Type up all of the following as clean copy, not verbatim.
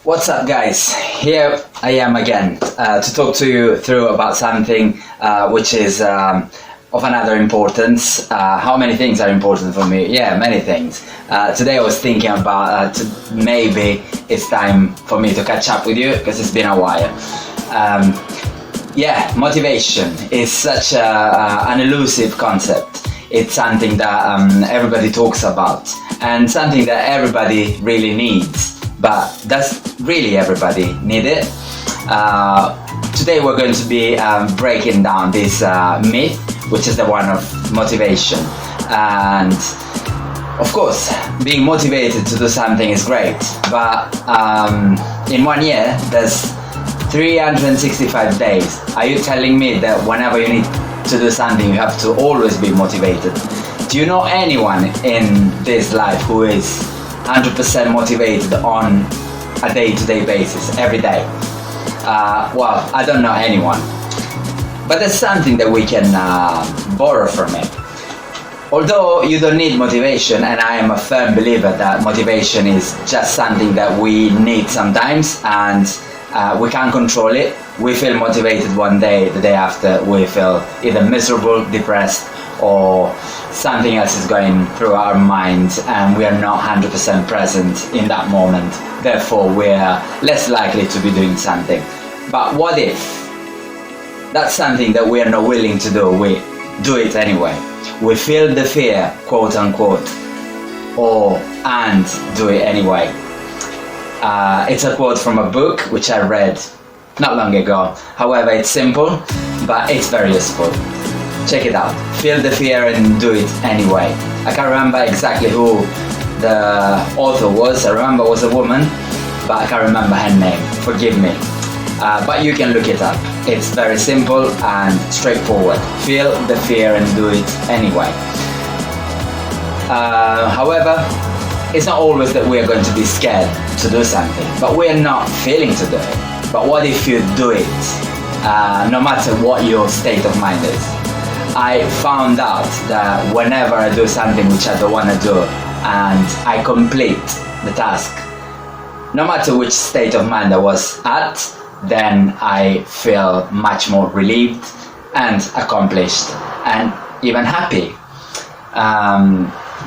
What's up, guys? Here I am again to talk to you through about something which is of another importance. How many things are important for me? Yeah, many things. Today I was thinking about maybe it's time for me to catch up with you because it's been a while. Motivation is such an elusive concept. It's something that everybody talks about and something that everybody really needs. But does really everybody need it? Today we're going to be breaking down this myth, which is the one of motivation. And of course, being motivated to do something is great, but in 1 year there's 365 days. Are you telling me that whenever you need to do something you have to always be motivated? Do you know anyone in this life who is 100% motivated on a day-to-day basis, every day? Well, I don't know anyone. But there's something that we can borrow from it. Although you don't need motivation, and I am a firm believer that motivation is just something that we need sometimes, and we can't control it. We feel motivated one day, the day after we feel either miserable, depressed, or something else is going through our minds and we are not 100% present in that moment. Therefore, we're less likely to be doing something. But what if that's something that we are not willing to do? We do it anyway. We feel the fear, quote unquote, and do it anyway. It's a quote from a book which I read not long ago. However, it's simple, but it's very useful. Check it out. Feel the fear and do it anyway. I can't remember exactly who the author was. I remember it was a woman, but I can't remember her name. Forgive me. But you can look it up. It's very simple and straightforward. Feel the fear and do it anyway. However, it's not always that we are going to be scared to do something, but we are not feeling to do it. But what if you do it, no matter what your state of mind is? I found out that whenever I do something which I don't want to do and I complete the task, no matter which state of mind I was at, then I feel much more relieved and accomplished and even happy.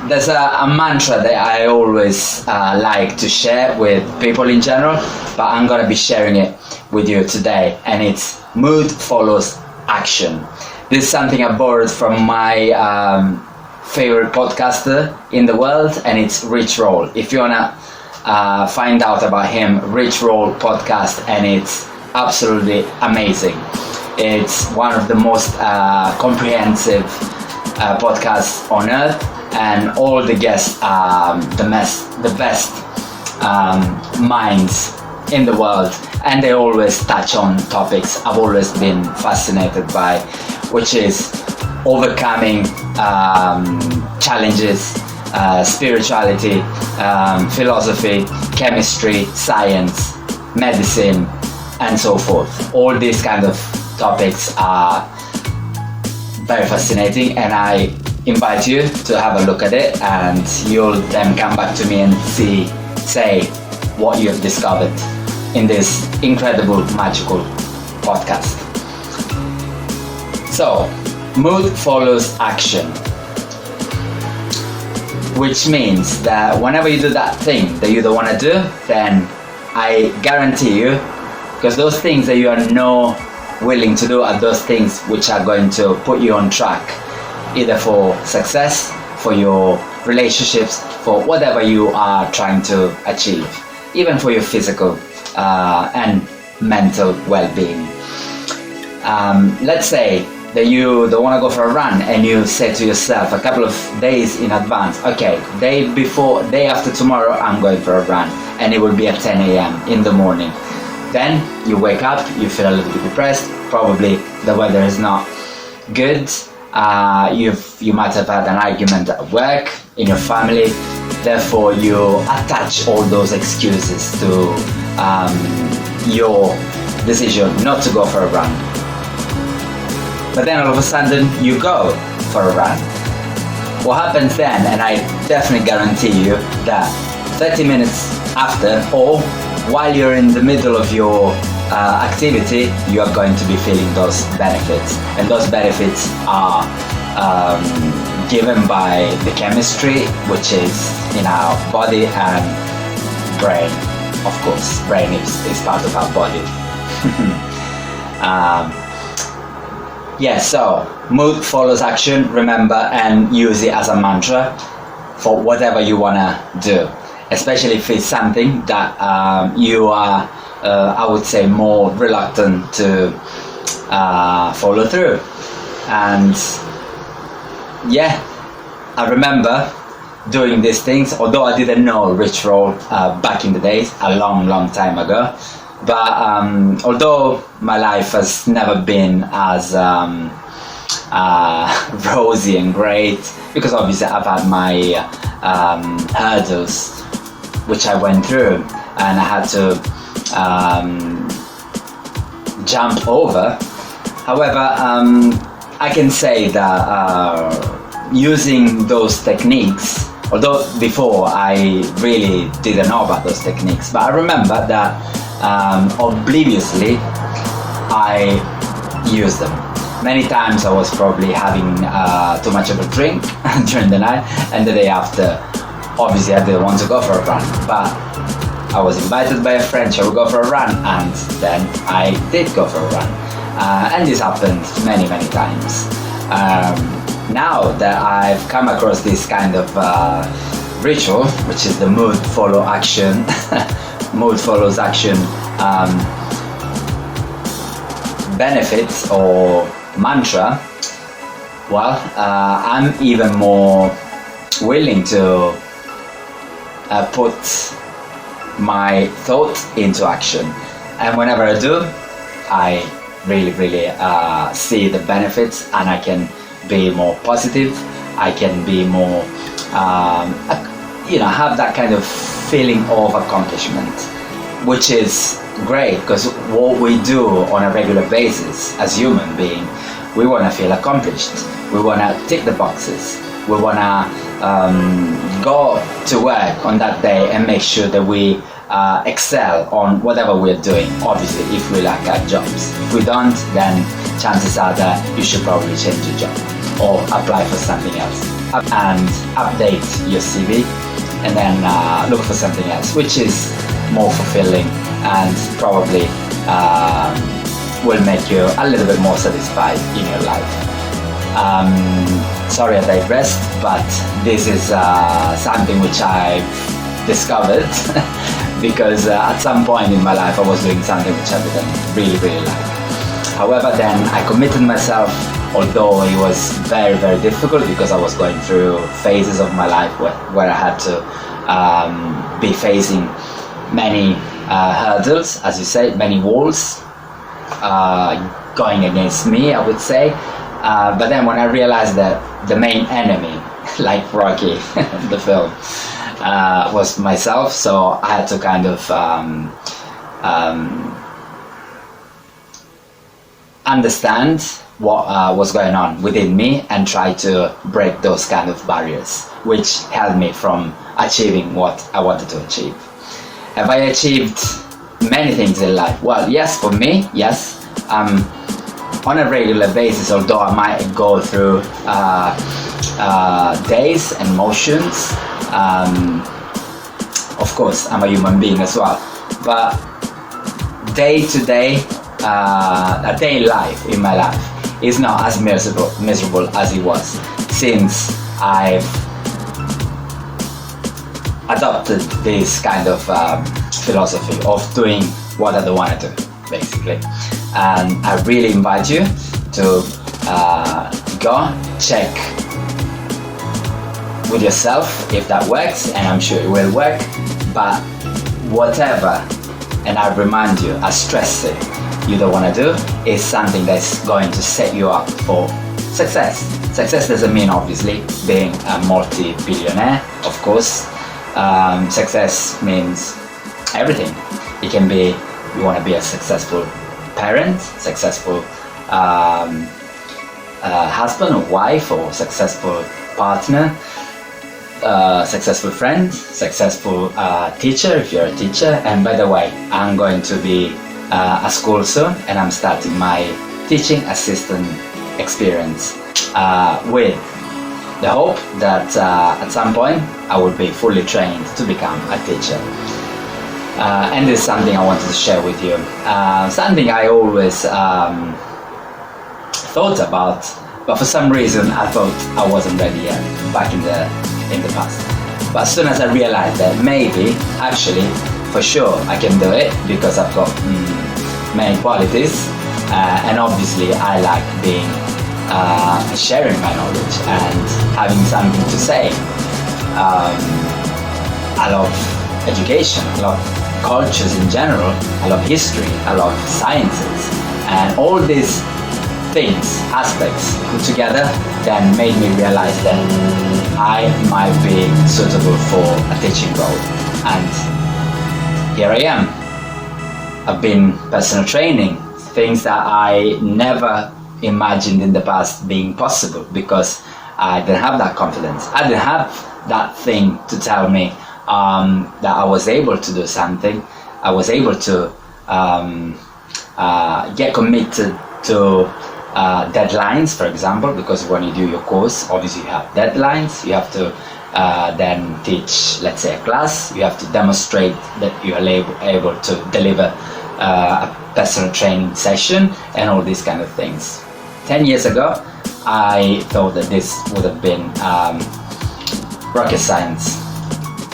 There's a mantra that I always like to share with people in general, but I'm going to be sharing it with you today, and it's mood follows action. This is something I borrowed from my favorite podcaster in the world, and it's Rich Roll. If you wanna find out about him, Rich Roll podcast, and it's absolutely amazing. It's one of the most comprehensive podcasts on earth, and all the guests are the best minds in the world, and they always touch on topics I've always been fascinated by, which is overcoming challenges, spirituality, philosophy, chemistry, science, medicine, and so forth. All these kind of topics are very fascinating, and I invite you to have a look at it, and you'll then come back to me and say what you have discovered in this incredible, magical podcast. So, mood follows action, which means that whenever you do that thing that you don't want to do, then I guarantee you, because those things that you are not willing to do are those things which are going to put you on track, either for success, for your relationships, for whatever you are trying to achieve, even for your physical and mental well-being. Let's say that you don't want to go for a run, and you say to yourself a couple of days in advance, okay, day after tomorrow I'm going for a run, and it will be at 10 a.m. in the morning. Then you wake up, you feel a little bit depressed, probably the weather is not good, you might have had an argument at work, in your family, therefore you attach all those excuses to your decision not to go for a run. But then all of a sudden you go for a run. What happens then, and I definitely guarantee you that 30 minutes after, or while you're in the middle of your activity, you are going to be feeling those benefits, and those benefits are given by the chemistry, which is in our body and brain. Of course, brain is part of our body. So mood follows action, remember, and use it as a mantra for whatever you want to do, especially if it's something that you are, I would say, more reluctant to follow through. And I remember doing these things, although I didn't know ritual back in the days, a long time ago. But although my life has never been as rosy and great, because obviously I've had my hurdles which I went through, and I had to jump over. However, I can say that using those techniques, although before I really didn't know about those techniques, but I remember that obliviously I used them. Many times I was probably having too much of a drink during the night, and the day after, obviously I didn't want to go for a run, but I was invited by a friend, shall we go for a run? And then I did go for a run. And this happened many times. Now that I've come across this kind of ritual, which is the mood follow action, mood follows action benefits or mantra, I'm even more willing to put my thought into action, and whenever I do, I really see the benefits, and I can be more positive. I can be more have that kind of feeling of accomplishment, which is great, because what we do on a regular basis as human being, we want to feel accomplished, we want to tick the boxes, we want to go to work on that day and make sure that we excel on whatever we're doing. Obviously, if we like our jobs. If we don't, then chances are that you should probably change your job or apply for something else and update your CV, and then look for something else which is more fulfilling and probably will make you a little bit more satisfied in your life. Sorry I digressed, but this is something which I've discovered because at some point in my life I was doing something which I didn't really like. However, then I committed myself, although it was very difficult, because I was going through phases of my life where I had to be facing many hurdles, as you say, many walls going against me, I would say. But then when I realized that the main enemy, like Rocky, the film, was myself, so I had to kind of understand what was going on within me and try to break those kind of barriers, which held me from achieving what I wanted to achieve. Have I achieved many things in life? Well, yes, for me, yes. On a regular basis, although I might go through days and motions, of course I'm a human being as well, but day to day, a day in life, in my life, is not as miserable as it was since I've adopted this kind of philosophy of doing what I don't want to do, basically. And I really invite you to go check with yourself if that works, and I'm sure it will work. But whatever, and I remind you, I stress it, you don't want to do is something that's going to set you up for success. Success doesn't mean obviously being a multi-billionaire, of course. Success means everything. It can be, you want to be a successful parent, successful husband or wife, or successful partner. successful friend, successful teacher if you're a teacher. And by the way, I'm going to be at school soon, and I'm starting my teaching assistant experience with the hope that at some point I will be fully trained to become a teacher. And this is something I wanted to share with you. Something I always thought about, but for some reason I thought I wasn't ready yet back in the past. But as soon as I realized that maybe, actually, for sure I can do it, because I've got many qualities, and obviously I like being sharing my knowledge and having something to say. I love education, I love cultures in general, I love history, I love sciences, and all these things, aspects put together, then made me realize that I might be suitable for a teaching role. And here I am. I've been personal training, things that I never imagined in the past being possible, because I didn't have that confidence. I didn't have that thing to tell me that I was able to do something. I was able to get committed to deadlines, for example, because when you do your course, obviously you have deadlines. You have to then teach, let's say, a class. You have to demonstrate that you are able to deliver a personal training session and all these kind of things. 10 years ago, I thought that this would have been rocket science,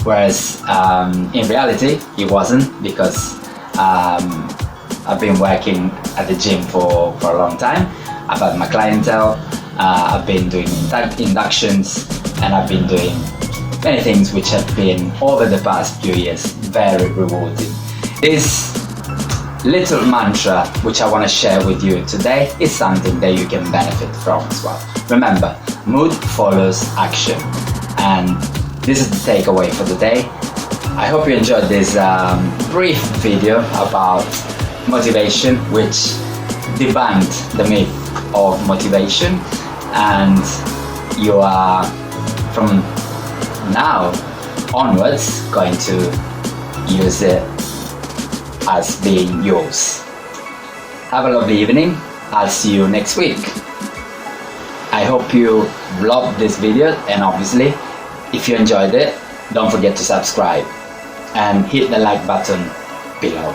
whereas in reality it wasn't, because I've been working at the gym for a long time. I've had my clientele, I've been doing inductions, and I've been doing many things which have been, over the past few years, very rewarding. This little mantra which I want to share with you today is something that you can benefit from as well. Remember, mood follows action, and this is the takeaway for the day. I hope you enjoyed this brief video about motivation, which debunked the myth of motivation, and you are from now onwards going to use it as being yours. Have a lovely evening. I'll see you next week. I hope you loved this video, and obviously if you enjoyed it, don't forget to subscribe and hit the like button below.